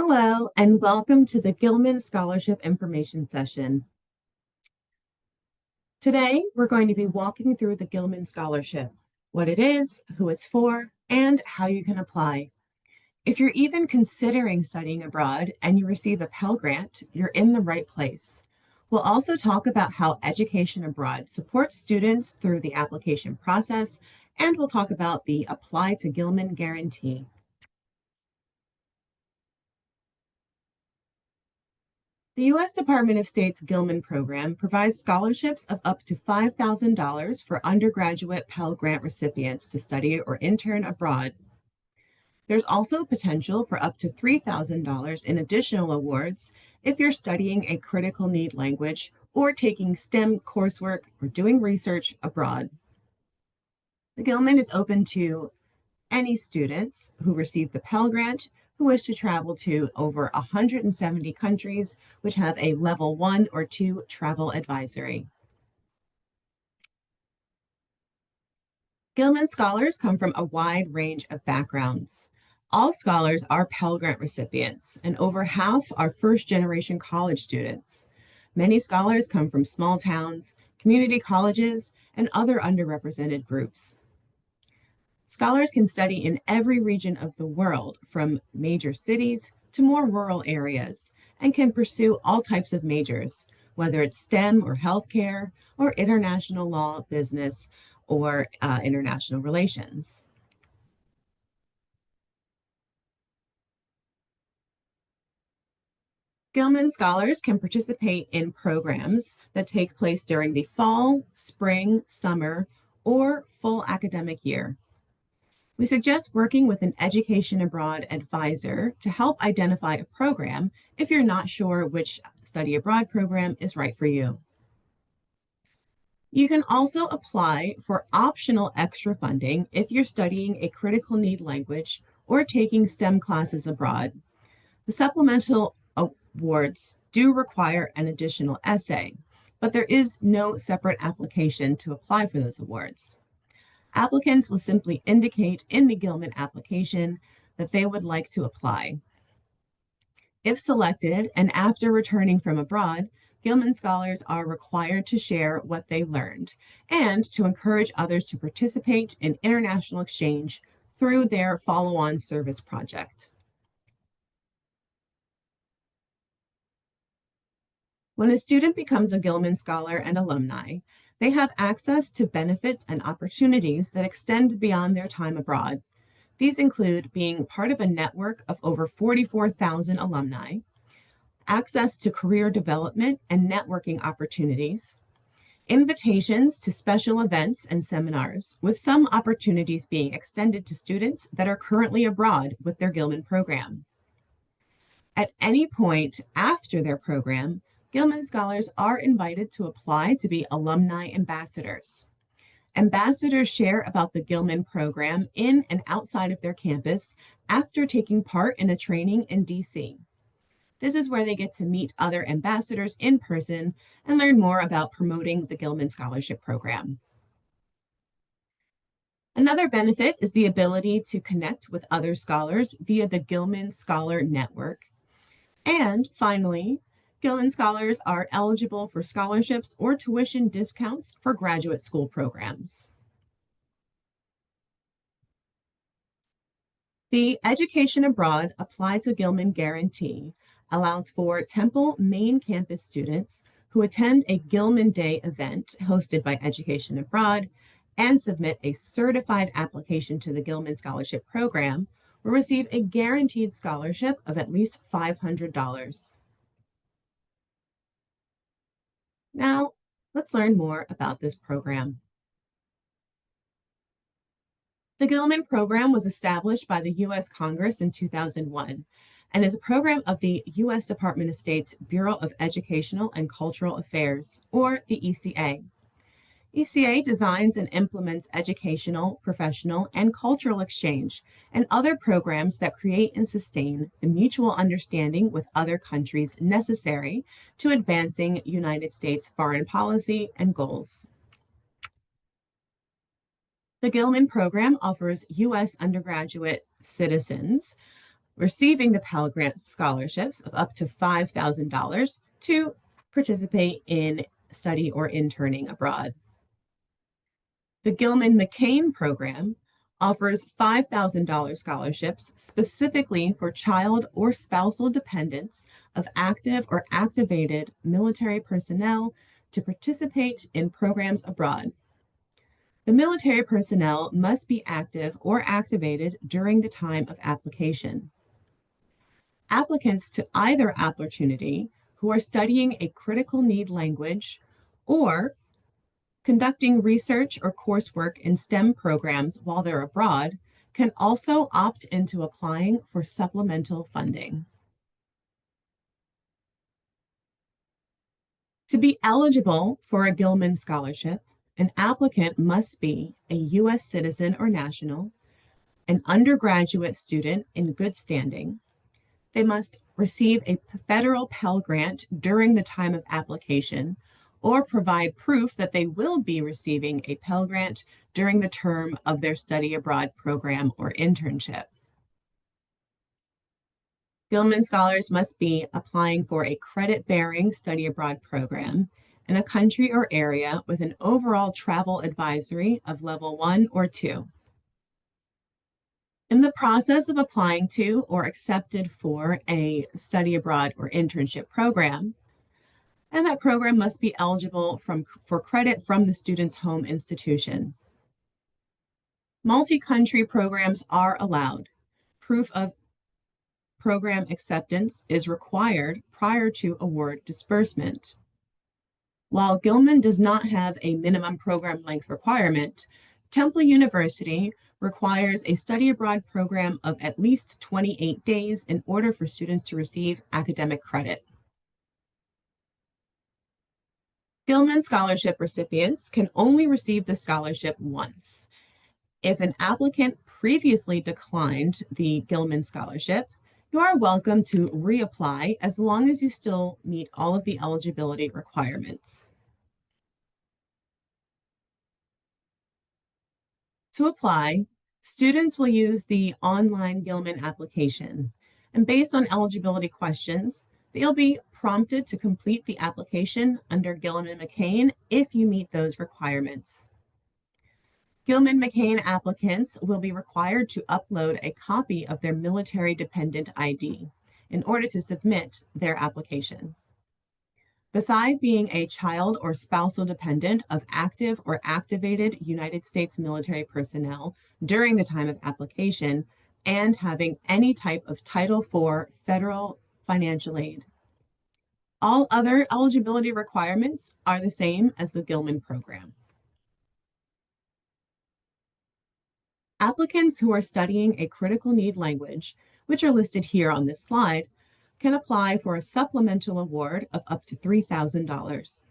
Hello, and welcome to the Gilman Scholarship Information Session. Today, we're going to be walking through the Gilman Scholarship, what it is, who it's for, and how you can apply. If you're even considering studying abroad and you receive a Pell Grant, you're in the right place. We'll also talk about how education abroad supports students through the application process, and we'll talk about the Apply-to-Gilman Guarantee. The U.S. Department of State's Gilman program provides scholarships of up to $5,000 for undergraduate Pell Grant recipients to study or intern abroad. There's also potential for up to $3,000 in additional awards if you're studying a critical need language or taking STEM coursework or doing research abroad. The Gilman is open to any students who receive the Pell Grant who wish to travel to over 170 countries which have a level 1 or 2 travel advisory. Gilman scholars come from a wide range of backgrounds. All scholars are Pell Grant recipients, and over half are first-generation college students. Many scholars come from small towns, community colleges, and other underrepresented groups. Scholars can study in every region of the world, from major cities to more rural areas, and can pursue all types of majors, whether it's STEM or healthcare, or international law, business, or international relations. Gilman scholars can participate in programs that take place during the fall, spring, summer, or full academic year. We suggest working with an education abroad advisor to help identify a program if you're not sure which study abroad program is right for you. You can also apply for optional extra funding if you're studying a critical need language or taking STEM classes abroad. The supplemental awards do require an additional essay, but there is no separate application to apply for those awards. Applicants will simply indicate in the Gilman application that they would like to apply. If selected, and after returning from abroad, Gilman scholars are required to share what they learned and to encourage others to participate in international exchange through their follow-on service project. When a student becomes a Gilman Scholar and alumni, they have access to benefits and opportunities that extend beyond their time abroad. These include being part of a network of over 44,000 alumni, access to career development and networking opportunities, invitations to special events and seminars, with some opportunities being extended to students that are currently abroad with their Gilman program. At any point after their program, Gilman scholars are invited to apply to be alumni ambassadors. Ambassadors share about the Gilman program in and outside of their campus after taking part in a training in DC. This is where they get to meet other ambassadors in person and learn more about promoting the Gilman Scholarship Program. Another benefit is the ability to connect with other scholars via the Gilman Scholar Network. And finally, Gilman scholars are eligible for scholarships or tuition discounts for graduate school programs. The Education Abroad Apply-to-Gilman Guarantee allows for Temple main campus students who attend a Gilman Day event hosted by Education Abroad and submit a certified application to the Gilman Scholarship Program will receive a guaranteed scholarship of at least $500. Now, let's learn more about this program. The Gilman program was established by the U.S. Congress in 2001 and is a program of the U.S. Department of State's Bureau of Educational and Cultural Affairs, or the ECA. ECA designs and implements educational, professional, and cultural exchange and other programs that create and sustain the mutual understanding with other countries necessary to advancing United States foreign policy and goals. The Gilman program offers U.S. undergraduate citizens receiving the Pell Grant scholarships of up to $5,000 to participate in study or interning abroad. The Gilman McCain program offers $5,000 scholarships specifically for child or spousal dependents of active or activated military personnel to participate in programs abroad. The military personnel must be active or activated during the time of application. Applicants to either opportunity who are studying a critical need language or conducting research or coursework in STEM programs while they're abroad can also opt into applying for supplemental funding. To be eligible for a Gilman scholarship, an applicant must be a U.S. citizen or national, an undergraduate student in good standing. They must receive a federal Pell Grant during the time of application or provide proof that they will be receiving a Pell Grant during the term of their study abroad program or internship. Gilman scholars must be applying for a credit-bearing study abroad program in a country or area with an overall travel advisory of level 1 or 2. In the process of applying to or accepted for a study abroad or internship program, and that program must be eligible for credit from the student's home institution. Multi-country programs are allowed. Proof of program acceptance is required prior to award disbursement. While Gilman does not have a minimum program length requirement, Temple University requires a study abroad program of at least 28 days in order for students to receive academic credit. Gilman scholarship recipients can only receive the scholarship once. If an applicant previously declined the Gilman scholarship, you are welcome to reapply as long as you still meet all of the eligibility requirements. To apply, students will use the online Gilman application, and based on eligibility questions, they'll be prompted to complete the application under Gilman McCain if you meet those requirements. Gilman McCain applicants will be required to upload a copy of their military dependent ID in order to submit their application. Beside being a child or spousal dependent of active or activated United States military personnel during the time of application and having any type of Title IV federal financial aid, all other eligibility requirements are the same as the Gilman program. Applicants who are studying a critical need language, which are listed here on this slide, can apply for a supplemental award of up to $3,000.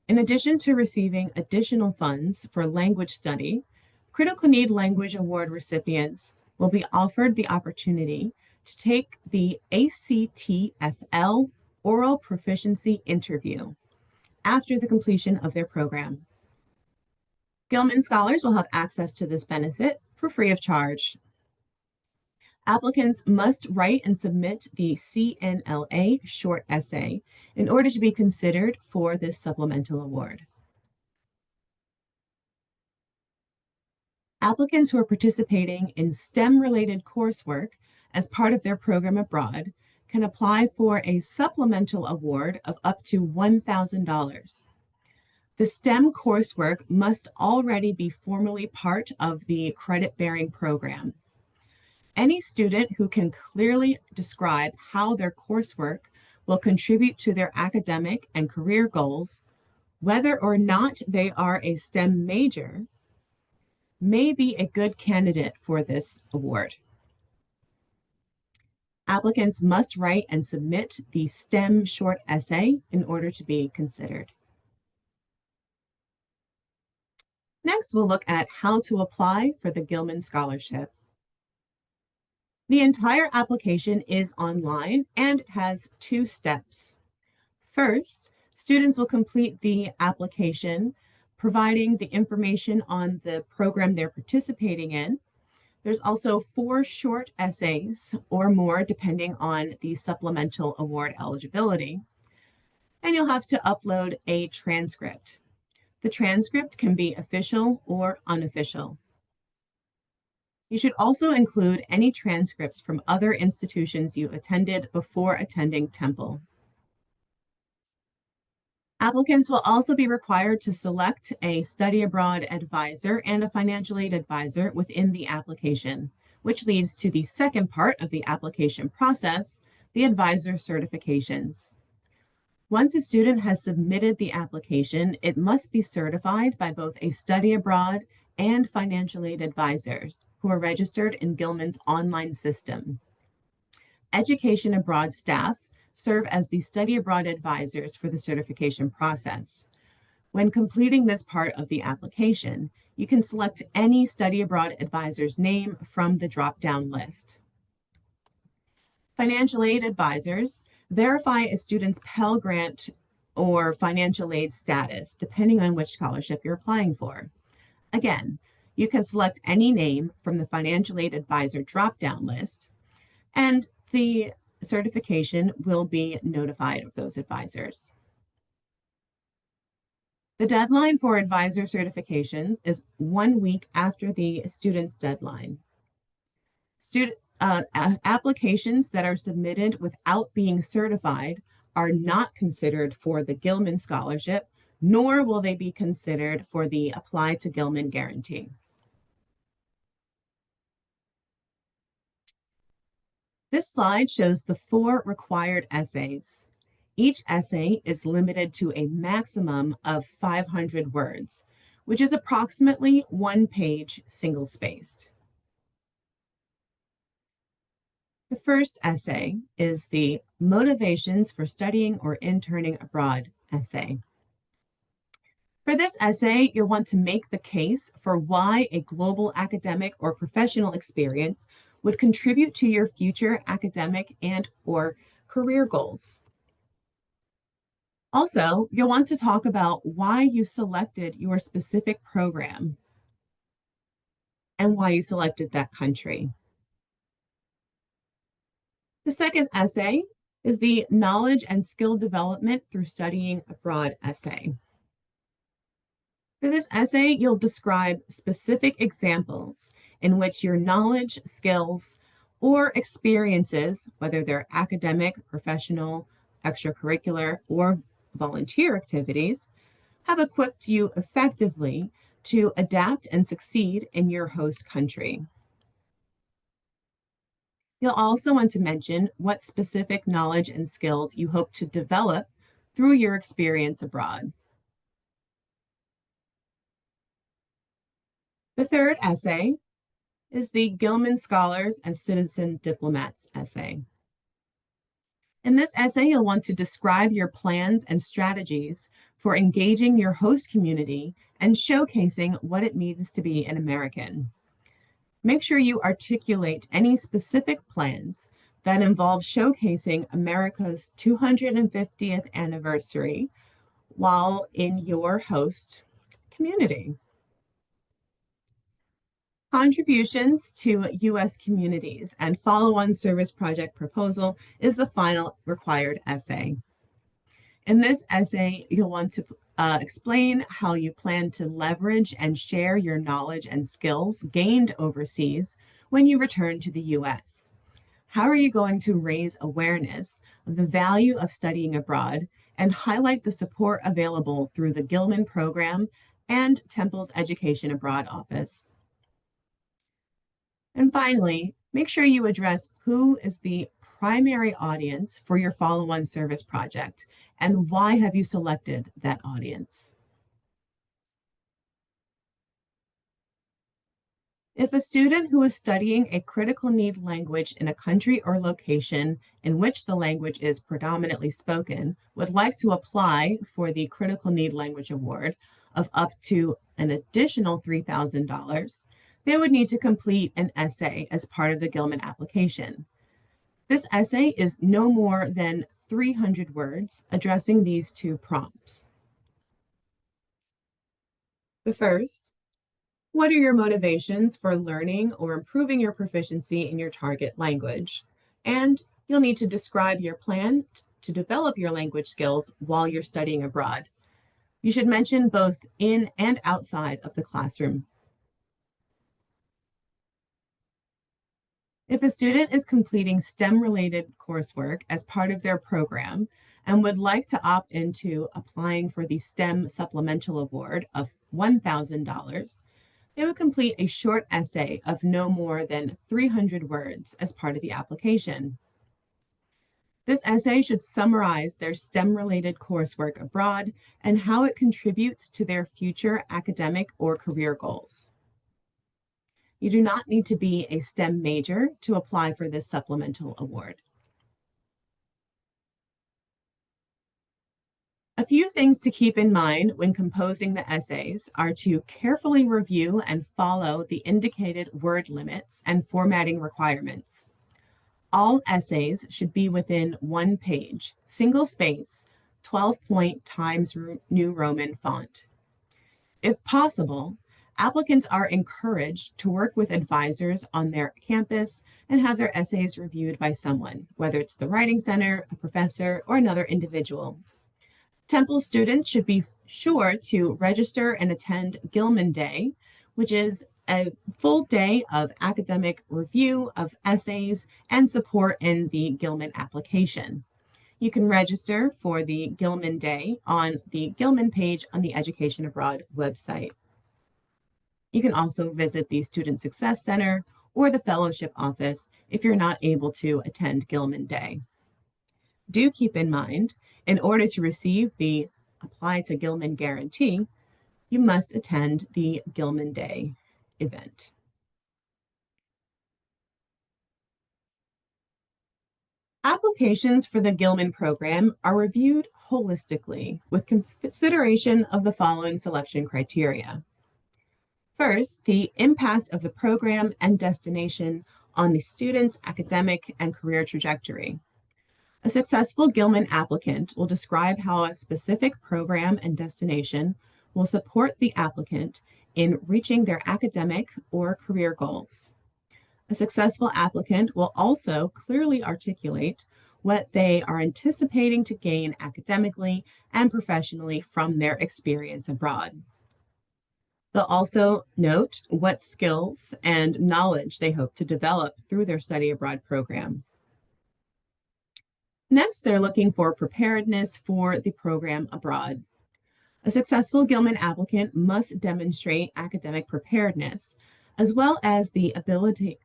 In addition to receiving additional funds for language study, Critical Need Language Award recipients will be offered the opportunity to take the ACTFL Oral Proficiency Interview after the completion of their program. Gilman scholars will have access to this benefit for free of charge. Applicants must write and submit the CNLA short essay in order to be considered for this supplemental award. Applicants who are participating in STEM-related coursework as part of their program abroad can apply for a supplemental award of up to $1,000. The STEM coursework must already be formally part of the credit-bearing program. Any student who can clearly describe how their coursework will contribute to their academic and career goals, whether or not they are a STEM major, may be a good candidate for this award. Applicants must write and submit the STEM short essay in order to be considered. Next, we'll look at how to apply for the Gilman Scholarship. The entire application is online and has 2 steps. First, students will complete the application, providing the information on the program they're participating in. There's also 4 short essays or more, depending on the supplemental award eligibility. And you'll have to upload a transcript. The transcript can be official or unofficial. You should also include any transcripts from other institutions you attended before attending Temple. Applicants will also be required to select a study abroad advisor and a financial aid advisor within the application, which leads to the second part of the application process, the advisor certifications. Once a student has submitted the application, it must be certified by both a study abroad and financial aid advisors who are registered in Gilman's online system. Education abroad staff serve as the study abroad advisors for the certification process. When completing this part of the application, you can select any study abroad advisor's name from the drop-down list. Financial aid advisors verify a student's Pell Grant or financial aid status, depending on which scholarship you're applying for. Again, you can select any name from the financial aid advisor drop-down list, and the certification will be notified of those advisors. The deadline for advisor certifications is 1 week after the student's deadline. Applications that are submitted without being certified are not considered for the Gilman Scholarship, nor will they be considered for the Apply-to-Gilman Guarantee. This slide shows the 4 required essays. Each essay is limited to a maximum of 500 words, which is approximately 1 page single-spaced. The first essay is the Motivations for Studying or Interning Abroad essay. For this essay, you'll want to make the case for why a global academic or professional experience would contribute to your future academic and/or career goals. Also, you'll want to talk about why you selected your specific program and why you selected that country. The second essay is the Knowledge and Skill Development Through Studying Abroad essay. For this essay, you'll describe specific examples in which your knowledge, skills, or experiences, whether they're academic, professional, extracurricular, or volunteer activities, have equipped you effectively to adapt and succeed in your host country. You'll also want to mention what specific knowledge and skills you hope to develop through your experience abroad. The third essay is the Gilman Scholars as Citizen Diplomats essay. In this essay, you'll want to describe your plans and strategies for engaging your host community and showcasing what it means to be an American. Make sure you articulate any specific plans that involve showcasing America's 250th anniversary while in your host community. Contributions to U.S. communities and follow-on service project proposal is the final required essay. In this essay, you'll want to explain how you plan to leverage and share your knowledge and skills gained overseas when you return to the U.S. How are you going to raise awareness of the value of studying abroad and highlight the support available through the Gilman program and Temple's Education Abroad office? And finally, make sure you address who is the primary audience for your follow-on service project and why have you selected that audience. If a student who is studying a critical need language in a country or location in which the language is predominantly spoken would like to apply for the Critical Need Language Award of up to an additional $3,000, they would need to complete an essay as part of the Gilman application. This essay is no more than 300 words addressing these 2 prompts. The first What are your motivations for learning or improving your proficiency in your target language? And you'll need to describe your plan to develop your language skills while you're studying abroad. You should mention both in and outside of the classroom. If a student is completing STEM-related coursework as part of their program and would like to opt into applying for the STEM Supplemental Award of $1,000, they would complete a short essay of no more than 300 words as part of the application. This essay should summarize their STEM-related coursework abroad and how it contributes to their future academic or career goals. You do not need to be a STEM major to apply for this supplemental award. A few things to keep in mind when composing the essays are to carefully review and follow the indicated word limits and formatting requirements. All essays should be within 1 page, single space, 12-point Times New Roman font. If possible, applicants are encouraged to work with advisors on their campus and have their essays reviewed by someone, whether it's the Writing Center, a professor, or another individual. Temple students should be sure to register and attend Gilman Day, which is a full day of academic review of essays and support in the Gilman application. You can register for the Gilman Day on the Gilman page on the Education Abroad website. You can also visit the Student Success Center or the Fellowship Office if you're not able to attend Gilman Day. Do keep in mind, in order to receive the Apply-to-Gilman Guarantee, you must attend the Gilman Day event. Applications for the Gilman program are reviewed holistically with consideration of the following selection criteria. First, the impact of the program and destination on the student's academic and career trajectory. A successful Gilman applicant will describe how a specific program and destination will support the applicant in reaching their academic or career goals. A successful applicant will also clearly articulate what they are anticipating to gain academically and professionally from their experience abroad. They'll also note what skills and knowledge they hope to develop through their study abroad program. Next, they're looking for preparedness for the program abroad. A successful Gilman applicant must demonstrate academic preparedness, as well as the ability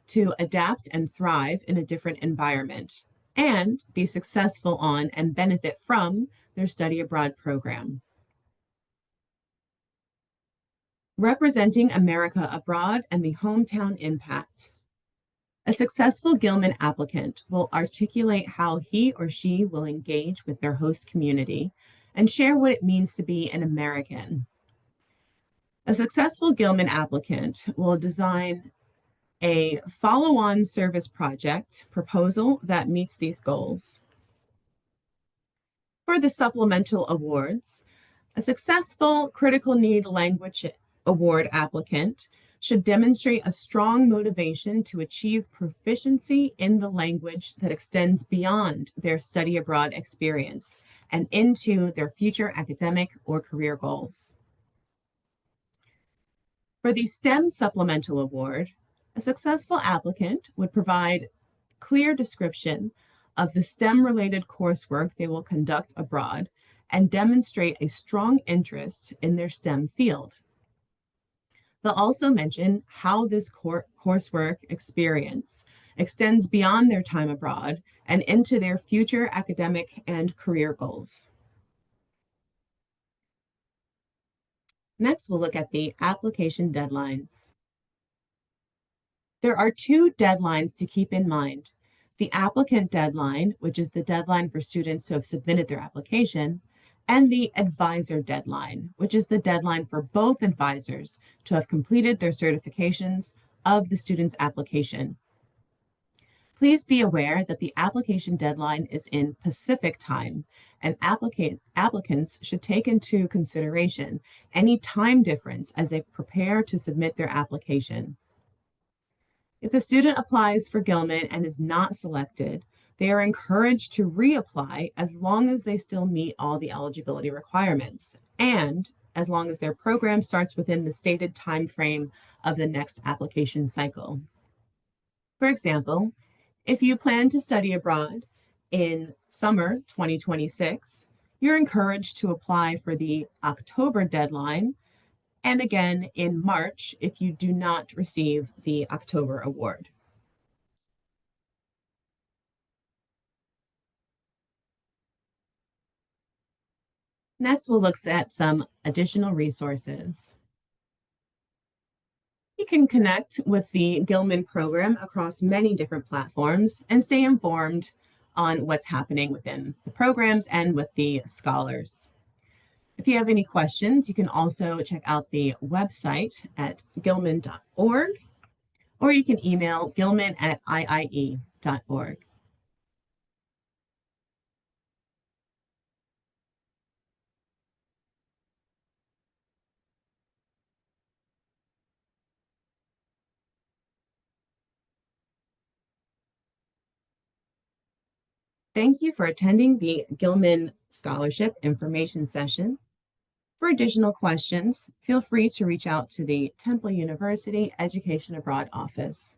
to adapt and thrive in a different environment, and be successful on and benefit from their study abroad program. Representing America abroad and the hometown impact. A successful Gilman applicant will articulate how he or she will engage with their host community and share what it means to be an American. A successful Gilman applicant will design a follow-on service project proposal that meets these goals. For the supplemental awards, a successful critical need language award applicant should demonstrate a strong motivation to achieve proficiency in the language that extends beyond their study abroad experience and into their future academic or career goals. For the STEM Supplemental Award, a successful applicant would provide clear description of the STEM-related coursework they will conduct abroad and demonstrate a strong interest in their STEM field. They'll also mention how this coursework experience extends beyond their time abroad and into their future academic and career goals. Next, we'll look at the application deadlines. There are 2 deadlines to keep in mind. The applicant deadline, which is the deadline for students who have submitted their application, and the advisor deadline, which is the deadline for both advisors to have completed their certifications of the student's application. Please be aware that the application deadline is in Pacific time, and applicants should take into consideration any time difference as they prepare to submit their application. If a student applies for Gilman and is not selected, they are encouraged to reapply as long as they still meet all the eligibility requirements and as long as their program starts within the stated time frame of the next application cycle. For example, if you plan to study abroad in summer 2026, you're encouraged to apply for the October deadline and again in March if you do not receive the October award. Next, we'll look at some additional resources. You can connect with the Gilman program across many different platforms and stay informed on what's happening within the programs and with the scholars. If you have any questions, you can also check out the website at gilman.org, or you can email gilman@iie.org. Thank you for attending the Gilman Scholarship Information Session. For additional questions, feel free to reach out to the Temple University Education Abroad office.